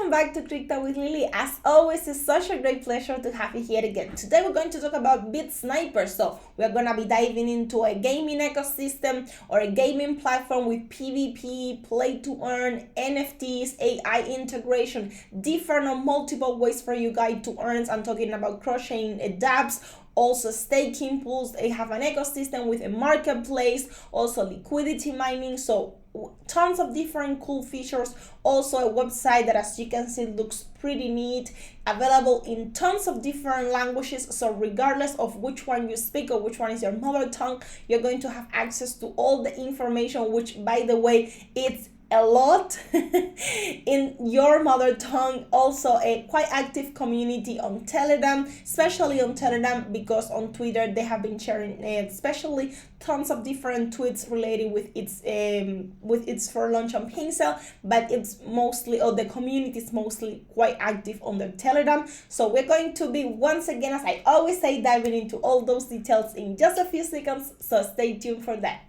Welcome back to Crypto with Lily. As always, it's such a great pleasure to have you here again. Today we're going to talk about BITSNIPER. So we're going to be diving into a gaming ecosystem or a gaming platform with PvP, play to earn, NFTs, AI integration, different or multiple ways for you guys to earn. I'm talking about crocheting dApps, also staking pools. They have an ecosystem with a marketplace, also liquidity mining. So tons of different cool features. Also a website that, as you can see, looks pretty neat, available in tons of different languages. So regardless of which one you speak or which one is your mother tongue, you're going to have access to all the information, which, by the way, it's a lot in your mother tongue. Also a quite active community on Telegram, especially on Telegram, because on Twitter they have been sharing especially tons of different tweets related with its Fairlaunch on Pinsel, but it's mostly, or the community is mostly quite active on the Telegram. So we're going to be, once again, as I always say, diving into all those details in just a few seconds, so stay tuned for that.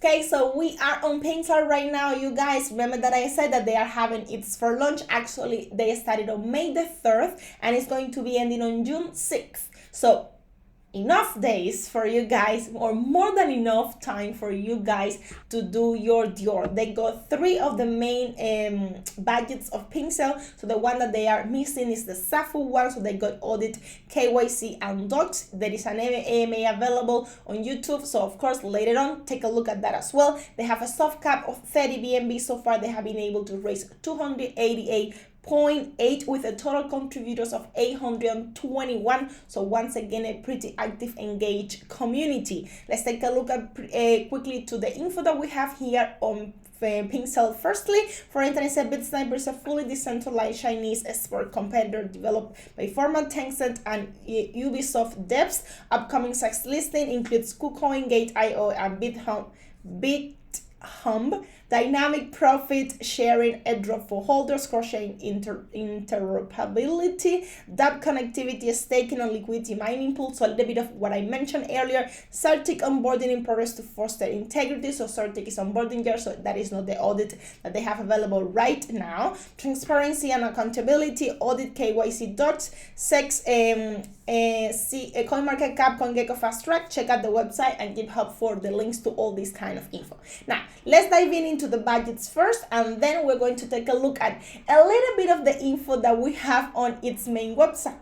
Okay, so we are on Pinsel right now, you guys. Remember that I said that they are having its Fairlaunch. Actually, they started on May the 3rd and it's going to be ending on June 6th. So enough days for you guys, or more than enough time for you guys to do your Dior. They got three of the main budgets of Pinsel. So the one that they are missing is the Safu one. So they got audit, KYC, and docs. There is an AMA available on YouTube. So of course, later on, take a look at that as well. They have a soft cap of 30 BNB. So far, they have been able to raise 288.8 with a total contributors of 821. So once again, a pretty active, engaged community. Let's take a look at quickly to the info that we have here on Pinsel. Firstly, for internet, BITSNIPER is a fully decentralized Chinese sport competitor developed by former Tencent and Ubisoft devs. Upcoming sex listing includes KuCoin, Gate.io, and BitHub. Dynamic profit sharing, airdrop for holders, crocheting interoperability, dApp connectivity, staking, and liquidity mining pool. So a little bit of what I mentioned earlier. Certic onboarding in progress to foster integrity. So Certic is onboarding here, so that is not the audit that they have available right now. Transparency and accountability, audit, KYC docs, sex, CoinMarketCap, CoinGecko Fast Track. Check out the website and GitHub for the links to all this kind of info. Now, let's dive into the budgets first, and then we're going to take a look at a little bit of the info that we have on its main website.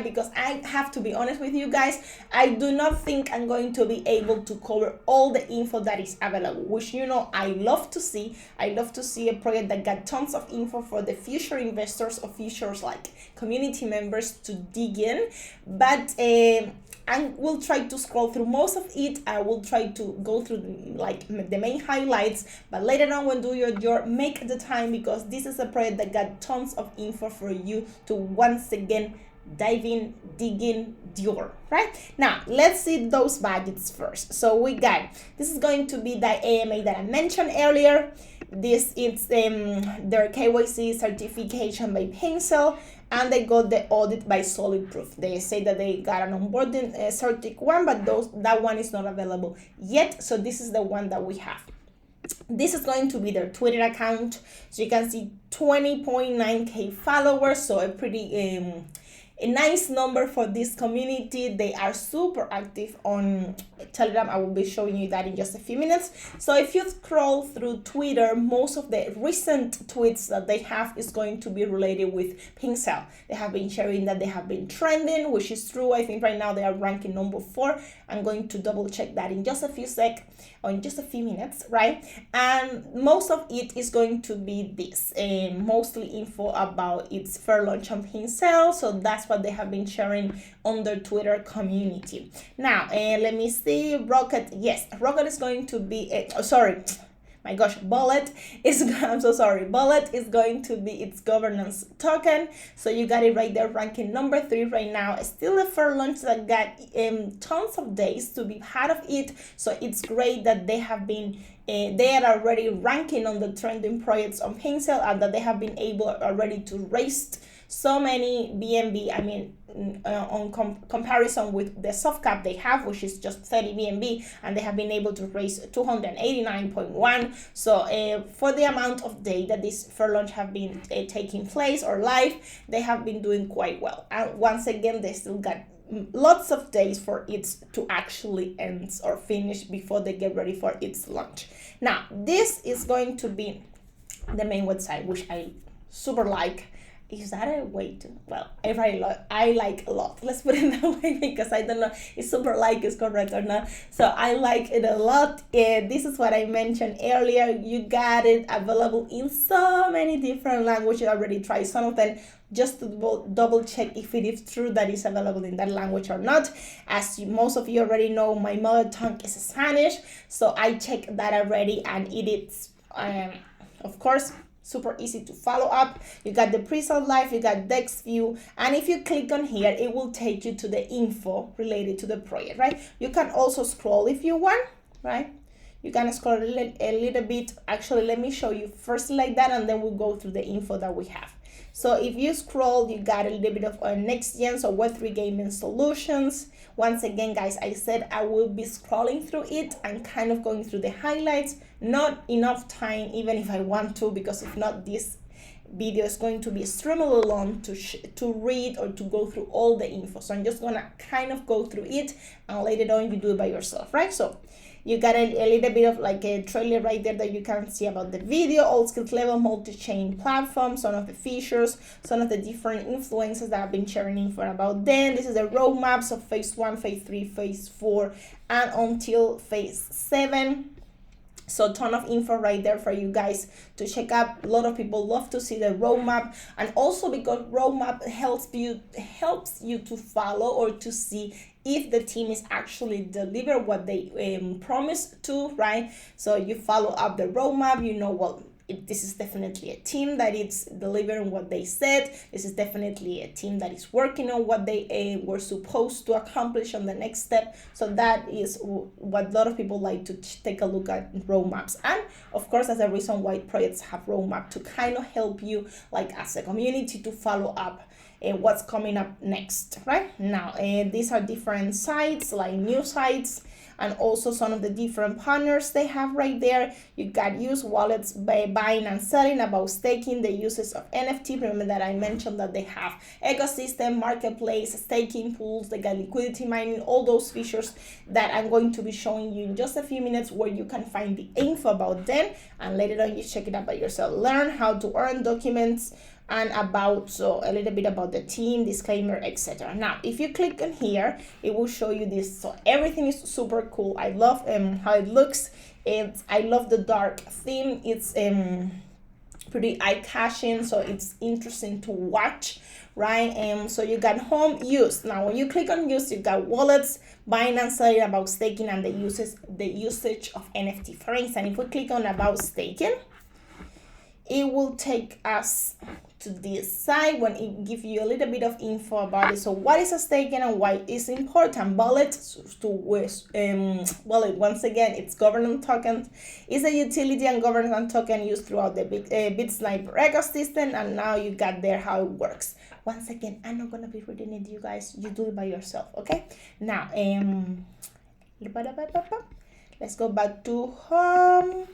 Because I have to be honest with you guys, I do not think I'm going to be able to cover all the info that is available, which, you know, I love to see. I love to see a project that got tons of info for the future investors or futures like community members to dig in, but and we'll try to scroll through most of it. I will try to go through the main highlights, but later on when do your make the time, because this is a project that got tons of info for you to once again dive in, dig in, Dior. Right now, let's see those budgets first. So we got, this is going to be the AMA that I mentioned earlier. This is their KYC certification by Pinsel, and they got the audit by Solid Proof. They say that they got an onboarding Certic one, but that one is not available yet. So this is the one that we have. This is going to be their Twitter account. So you can see 20.9k followers. So a pretty a nice number for this community. They are super active on Telegram. I will be showing you that in just a few minutes. So if you scroll through Twitter, most of the recent tweets that they have is going to be related with Pinsel. They have been sharing that they have been trending, which is true. I think right now they are ranking number 4. I'm going to double check that in just a few minutes, right? And most of it is going to be this, mostly info about its Fairlaunch on Pinsel. So that's what they have been sharing on their Twitter community. Now, let me see. Rocket is going to be Bullet is Bullet is going to be its governance token. So you got it right there, ranking number 3 right now. Still a Fairlaunch that got tons of days to be part of it. So it's great that they have been they are already ranking on the trending projects on Pinsel, and that they have been able already to raise so many BNB, I mean, on comparison with the soft cap they have, which is just 30 BNB, and they have been able to raise 289.1. So for the amount of day that this Fairlaunch have been taking place or live, they have been doing quite well. And once again, they still got lots of days for it to actually end or finish before they get ready for its launch. Now, this is going to be the main website, which I super like. Is that a way to, well, I like a lot, let's put it that way, because I don't know if super like is correct or not. So I like it a lot. This is what I mentioned earlier. You got it available in so many different languages. I already tried some of them just to double check if it is true that it's available in that language or not. As most of you already know, my mother tongue is Spanish, so I checked that already, and it is of course super easy to follow up. You got the pre-sale live, you got Dex view, and if you click on here, it will take you to the info related to the project, right? You can also scroll if you want, right? You can scroll a little bit. Actually, let me show you first like that, and then we'll go through the info that we have. So if you scroll, you got a little bit of next gen, so Web3 gaming solutions. Once again, guys, I said I will be scrolling through it and kind of going through the highlights. Not enough time, even if I want to, because if not, this video is going to be extremely long to read or to go through all the info. So I'm just gonna kind of go through it, and later on you do it by yourself, right? So you got a little bit of like a trailer right there that you can see about the video, all skills level, multi-chain platform, some of the features, some of the different influences that I've been sharing info about them. This is the roadmaps of phase 1, phase 3, phase 4, and until phase 7. So a ton of info right there for you guys to check out. A lot of people love to see the roadmap, and also because roadmap helps you to follow or to see if the team is actually deliver what they promised to, right? So you follow up the roadmap, you know, well, this is definitely a team that is delivering what they said. This is definitely a team that is working on what they were supposed to accomplish on the next step. So that is what a lot of people like to take a look at roadmaps. And of course, that's a reason why projects have roadmap, to kind of help you, like as a community, to follow up what's coming up next, right? Now, these are different sites, like new sites, and also some of the different partners they have right there. You got use wallets by buying and selling, about staking, the uses of NFT. Remember that I mentioned that they have ecosystem, marketplace, staking pools, they got liquidity mining, all those features that I'm going to be showing you in just a few minutes, where you can find the info about them, and later on you check it out by yourself. Learn how to earn documents, and about, so a little bit about the team, disclaimer, etc. Now, if you click on here, it will show you this. So everything is super cool. I love how it looks. I love the dark theme. It's pretty eye-catching, so it's interesting to watch, right? So you got home, use. Now, when you click on use, you got wallets, buying and selling, about staking, and the usage of NFT. For instance, if we click on about staking, it will take us to this side when it gives you a little bit of info about it. So what is a staking and why it's important? Wallet, once again, it's governance tokens. It's a utility and governance token used throughout the BITSNIPER ecosystem, and now you got there how it works. Once again, I'm not gonna be reading it, you guys. You do it by yourself, okay? Now, let's go back to home.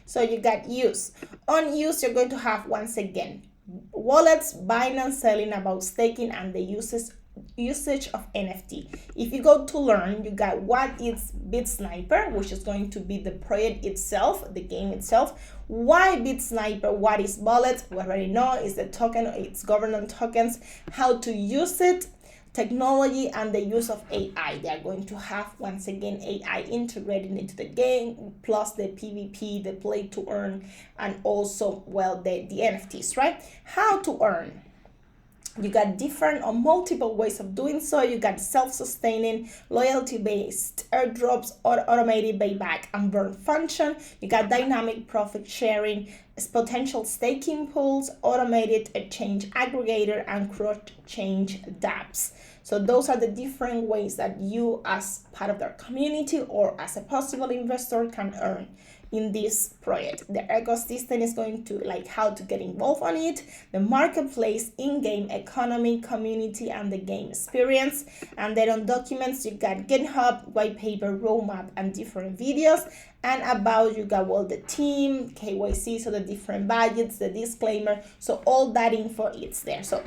So you got use. On use, you're going to have, once again, wallets, buying and selling, about staking, and the usage of NFT. If you go to learn, you got what is BITSNIPER, which is going to be the project itself, the game itself. Why BITSNIPER? What is wallet? We already know it's the token, it's governance tokens, how to use it, technology, and the use of AI. They are going to have, once again, AI integrated into the game, plus the PvP, the play to earn, and also, well, the NFTs, right? How to earn. You got different or multiple ways of doing so. You got self-sustaining, loyalty-based airdrops, automated payback and burn function. You got dynamic profit sharing, potential staking pools, automated exchange aggregator, and cross-chain dApps. So those are the different ways that you as part of their community or as a possible investor can earn in this project. The ecosystem is going to like how to get involved on it, the marketplace, in-game economy, community, and the game experience. And then on documents, you got GitHub, white paper, roadmap, and different videos. And about, you got well the team, KYC, so the different budgets, the disclaimer, so all that info is there. So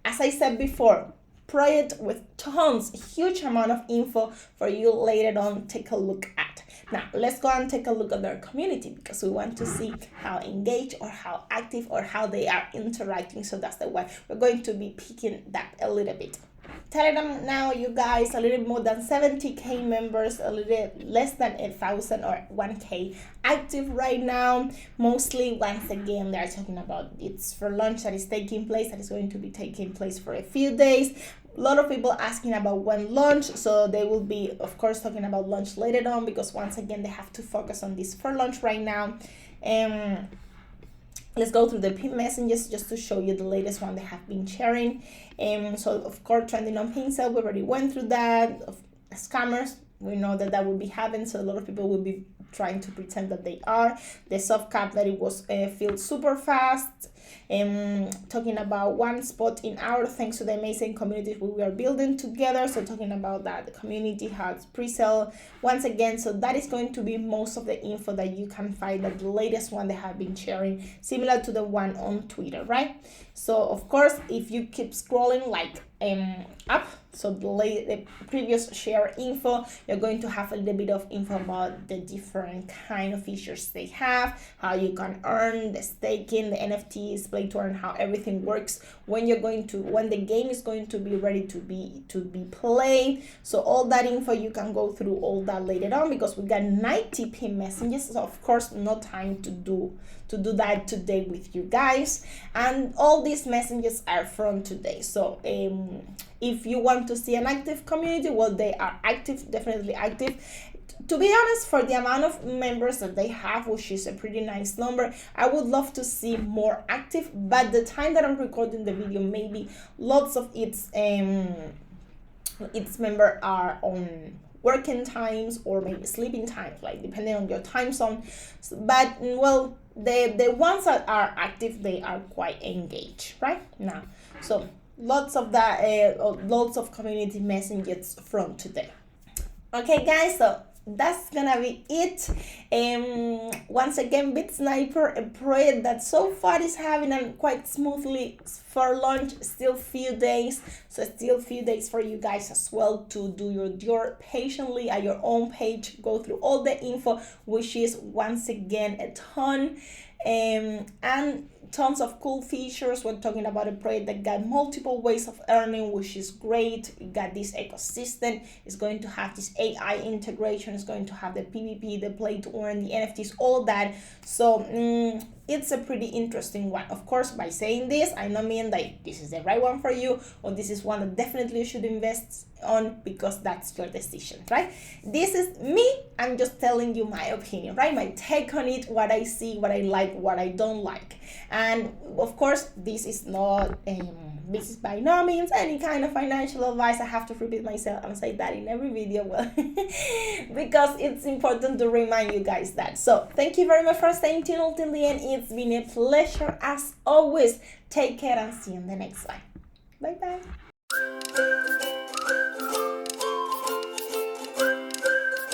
as I said before, project with tons, huge amount of info for you later on take a look at. Now let's go and take a look at their community, because we want to see how engaged or how active or how they are interacting. So that's the way we're going to be picking that a little bit. Telegram now, you guys, a little more than 70k members, a little less than 1,000 or 1k active right now. Mostly, once again, they're talking about it's Fairlaunch that is taking place, that is going to be taking place for a few days. A lot of people asking about when launch, so they will be, of course, talking about launch later on, because once again, they have to focus on this Fairlaunch right now. Let's go through the pin messages just to show you the latest one they have been sharing. So of course, trending on pin sale, we already went through that. Of scammers, we know that that will be happening, so a lot of people will be trying to pretend that they are. The soft cap that it was filled super fast. Talking about one spot in our, thanks to the amazing community we are building together. So talking about that, the community has pre-sale once again. So that is going to be most of the info that you can find, that the latest one they have been sharing, similar to the one on Twitter, right? So of course, if you keep scrolling like up, so the previous share info, you're going to have a little bit of info about the different kind of features they have, how you can earn, the staking, the NFTs, play to earn, how everything works, when the game is going to be ready to be played. So all that info, you can go through all that later on, because we got 90 pin messages. So of course, no time to do that today with you guys, and all these messages are from today. So if you want to see an active community, well, they are active, definitely active. To be honest, for the amount of members that they have, which is a pretty nice number, I would love to see more active, but the time that I'm recording the video, maybe lots of its members are on working times or maybe sleeping times, like depending on your time zone. But well, the ones that are active, they are quite engaged right now. So lots of that, lots of community messages from today. Okay guys, so that's gonna be it. Once again, BITSNIPER, a project that so far is having a quite smoothly for launch. Still few days, so still few days for you guys as well to do your patiently at your own page, go through all the info, which is once again a ton, and tons of cool features. We're talking about a project that got multiple ways of earning, which is great. You got this ecosystem, it's going to have this AI integration, it's going to have the PvP, the play to earn, the NFTs, all that. So it's a pretty interesting one. Of course, by saying this, I don't mean that this is the right one for you, or this is one that definitely you should invest on, because that's your decision, right? This is me, I'm just telling you my opinion, right? My take on it, what I see, what I like, what I don't like. And of course, this is not this is by no means any kind of financial advice. I have to repeat myself and say that in every video, well, because it's important to remind you guys that. So thank you very much for staying tuned till the end. It's been a pleasure as always. Take care and see you in the next one. Bye bye.